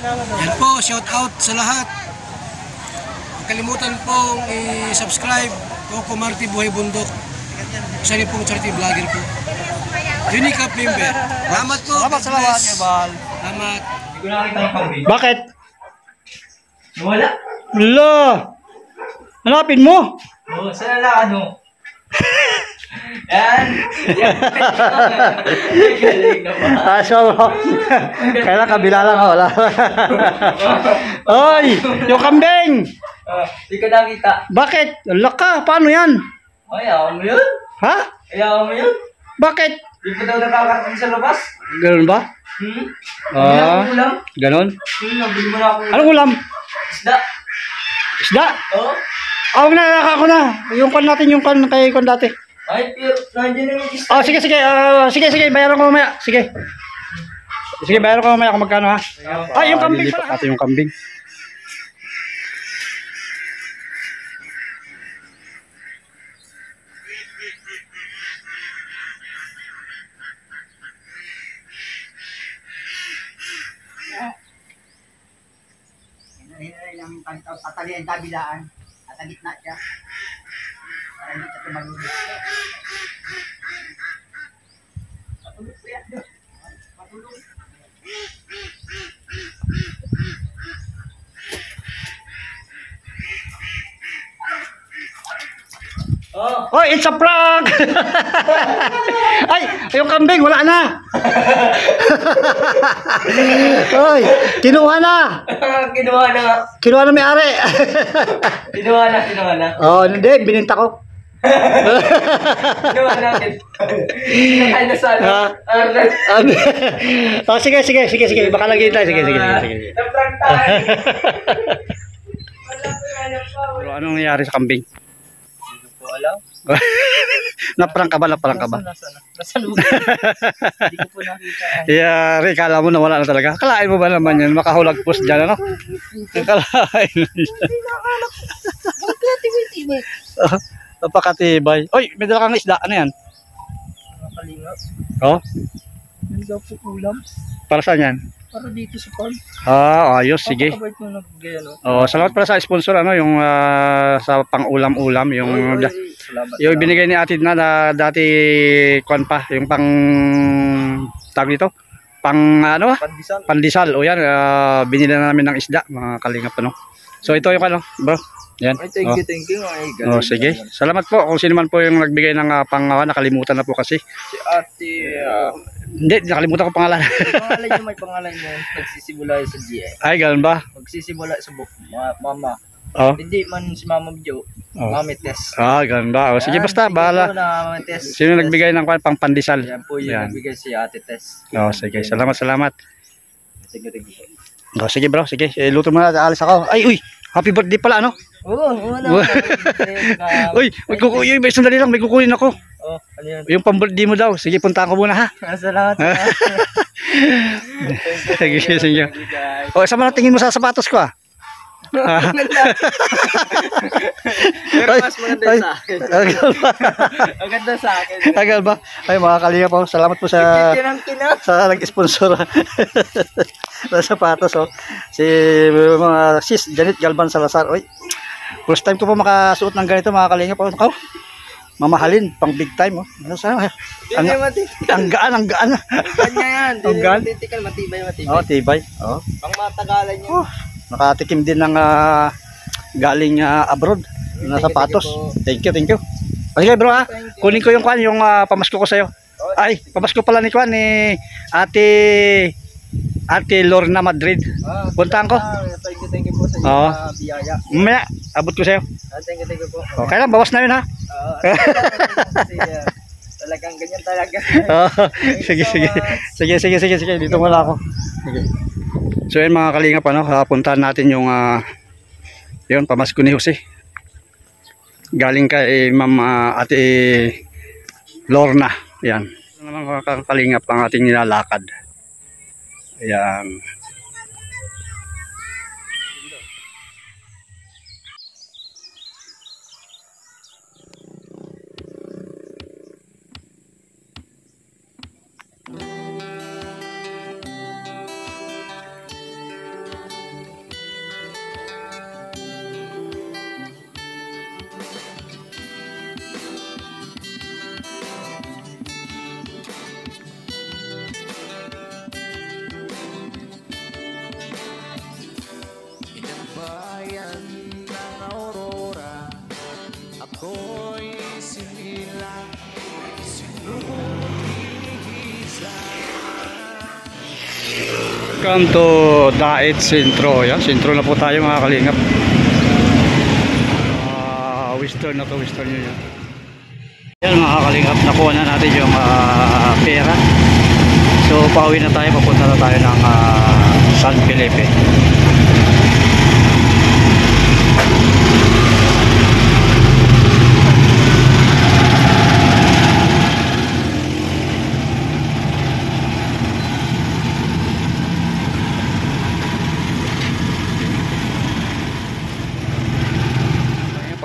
Yan po, shout out sa lahat. Huwag kalimutan pong i-subscribe Coco Marty Buhay Bundok. Isa rin pong charity vlogger po. Unique up member. Salamat po. Salamat. Salamat. Bakit? Wala. Wala. Hanapin mo. Oo, saan na ano? Yan. Galing naman. So, kailan kabila lang ako. Wala. Oy, yung kambing. Di ko nakita. Bakit? Laka, paano yan? Ayaw mo yun? Ha? Ayaw mo yun? Bakit? Di ko daw nakakarating sa labas. Ganun ba? Ulam? Ganon. Nabili mo na ako. Anong ulam? Isda. Isda? Oo. Ako na, ako na. Yung kan natin, yung kan kay kon dati. Ay, pero nandiyan na yung isda. Oh, sige, sige. Sige, bayaran ko mamaya. Sige. Sige, bayaran ko mamaya kung magkano ha. Ay, yung kambing pala. Natin yung kambing. Tatali ang kabilaan at ang gitna siya para hindi siya tumalubos. Patulog po yan. Patulog. Oh, it's a prank! Ay, yung kambing, wala na! Oy, kinuha na! Kinuha na nga. Kinuha na may-ari! Kinuha na. Oh, hindi, bininta ko. Kinuha natin. Kinakain na sa Arnold. Oh, sige, baka lagi tayo. Sige. Na-prank tayo. Pero anong nangyari sa kambing? Hindi ko alam. Naprang ka ba? Nasa lugar. Hindi ko po nakita. Yari, kala mo na wala na talaga. Kalain mo ba naman yan? Makahulag post dyan, ano? Kalain mo yan. Napakatibay. Oy, may dala kang isda. Ano yan? Nakalingap. Oh? Hindi daw po ulam. Para saan yan? Para dito sa farm. Ayos, sige. Papakabait mo nag-gano. Oh, salamat pala sa sponsor, ano, yung sa pang-ulam-ulam, yung Salamat. yung binigay ni Atid na dati kwan pa, yung pang tag dito, pang ano, Pandesal. pandesal. O yan, binili na namin ng isda, mga kalingap, ano. So ito yung ano, bro. Yan. Ay, thank you. Ay, galing. Sige. Salamat po kung sino man po yung nagbigay ng nakalimutan na po kasi. Si Ate, Hindi, nakalimutan ko pangalan. may pangalan niya. Nagsisimula sa GI. Ay, ganun ba? Magsisimula sa mama. Oh. Hindi man si Mama Jo. Mami Tess. Ganun ba? O, sige, basta, Sige bahala. po na, Mami Tess. Sino nagbigay ng pang pandesal? Yan po yung Yan. nagbigay si Ate Tess. Sige. Salamat. Thank you. Sige bro, sige. Luto mo na, alis ako. Ay, uy, happy birthday pala, ano? Oo na. Uy, may sandali lang, may kukunin ako. Oh, ano yan? Yung pang-birthday mo daw. Sige, punta ko muna ha. Salamat. Sige. O, isa mo na tingin mo sa sapatos ko ah. Pero mas maganda sa akin. Maganda sa akin. Tagal ba? Ay, mga kalinga po. Salamat po sa nag-sponsor sa sapatos. Oh. Si mga sis Janet Galban Salazar. Oy, first time ko po makasuot ng ganito, mga kalinga po. Mamahalin, pang big time. Oh. Ano sa ang gaan. Kanya yan. Ang gaan? Titical, matibay. Oh, tibay. Oh. Pang matagalan yan. Nakatikim din ng galing abroad na sapatos. Thank you. Okay bro ha. Kunin ko yung kwan, yung pamasko ko sa'yo. Ay, pamasko pala ni kwan ni Ate Lorna Madrid. Puntahan ko. Thank you po sa inyo biyaya. Mamaya, abot ko sa'yo. Thank you po. Okay lang, bawas na yun ha. Talagang ganyan talaga. Sige. Dito muna ako. Sige. So yun mga kalingap, puntahan natin yung yun, pamasko ni Jose. Galing kay Ma'am Ate Lorna. Yan. Mga kalingap ang ating nilalakad. Ayan. Welcome to Daet Sentro. Yan, sentro na po tayo mga kalingap. Western na to, western nyo yan. Yan mga kalingap, nakuha na natin yung pera. So pauwi na tayo, papunta na tayo ng San Felipe.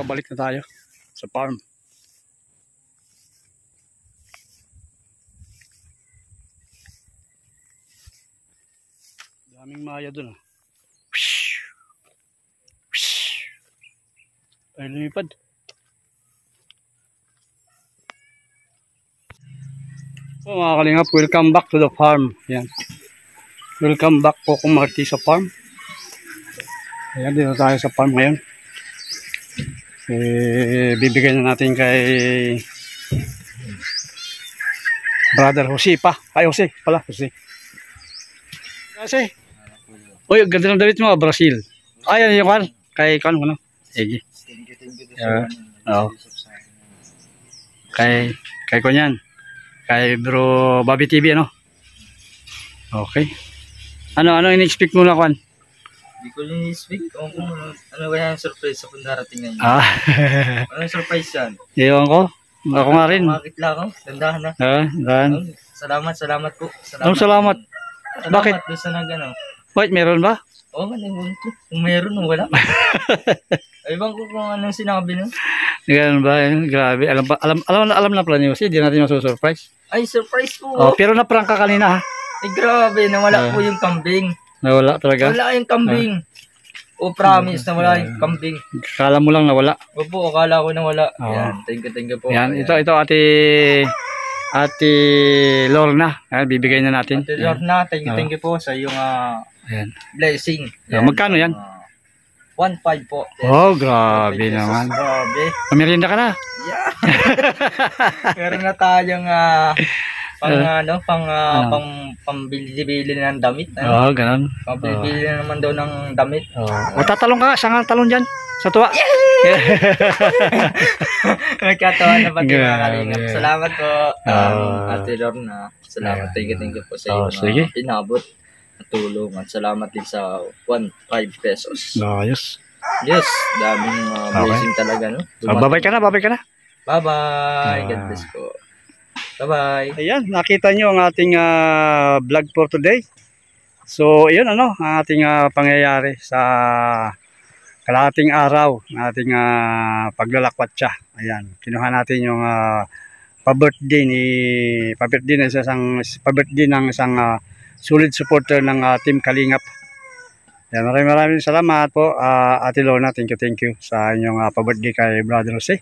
Pabalik na tayo sa farm. Daming maya dun. Ay lumipad. So mga kalingap, welcome back to the farm. Yan. Welcome back po kung Marty sa farm. Ayan, dito tayo sa farm ngayon. Bibigyan na natin kay Brother Jose pa. Ay Jose pala, Jose. Jose. Uy, ganda ng damit mo, Brazil. Ayan yung kan. Kay kan mo no. Sige. Oh. Kay kunyan. Kay Bro Bobby TV ano? Okay. Ano in-expect mo na kan? Hindi ko lang i-speak kung ano ba yung surprise sa kung darating na yun. Anong surprise yan? Iwan ko. Ako nga rin. Makakitla ko. Dandahan na. Dan. Salamat po. Salamat. Bakit? Doon sa nag-ano. Wait, meron ba? Oo, ewan ko. Kung meron o wala. Ewan ko kung anong sinabi nun. Ganun ba? Grabe. Alam na pala niyo kasi hindi natin masusurprise. Ay, surprise po. Oh, pero na-prank ka kanina ha? Ay, grabe. Nawala po yung kambing. Nawala talaga? Wala yung kambing. O promise na wala yung kambing. Akala mo lang nawala. Opo, akala ko na wala. Oh. Yan, thank you po. Yan, ito Ate Lorna. Ayan, bibigay na natin. Ate Lorna, thank you po sa iyong Ayan. blessing. Yan. Magkano yan? 1.5 po. Oh, grabe Thank you, naman. sis. Grabe. Pamirinda ka na. Yeah. Meron na tayong pambili-bili ng damit. Oo, ganun. Pambili naman daw ng damit. O tatalong ka, saan ka talon dyan? Sa tuwa. Nagkatawa na pati mga Grabe. kalingap. Salamat po, Ate Lorna. Salamat. Thank you po sa iyo sige. na pinabot na tulong. At salamat din sa 1.5 pesos. Ayos. Yes, daming blessing talaga, no? Babay ka na. Bye-bye. God bless po. Bye-bye. Ayan, nakita nyo ang ating vlog for today. So, yun ang ating pangyayari sa kalahating araw ng ating paglalakwatsa. Ayan, kinuha natin yung pa-birthday ng isang solid supporter ng Team Kalingap. Ayan, maraming salamat po Ate Lorna, thank you sa inyong pa-birthday kay Brother Jose.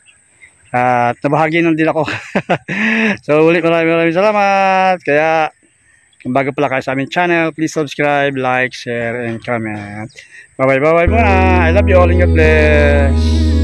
At nabahagi nun din ako. So ulit maraming salamat. Kaya kung bago pala kayo sa aming channel, please subscribe, like, share, and comment. Bye bye muna. I love you all and God bless.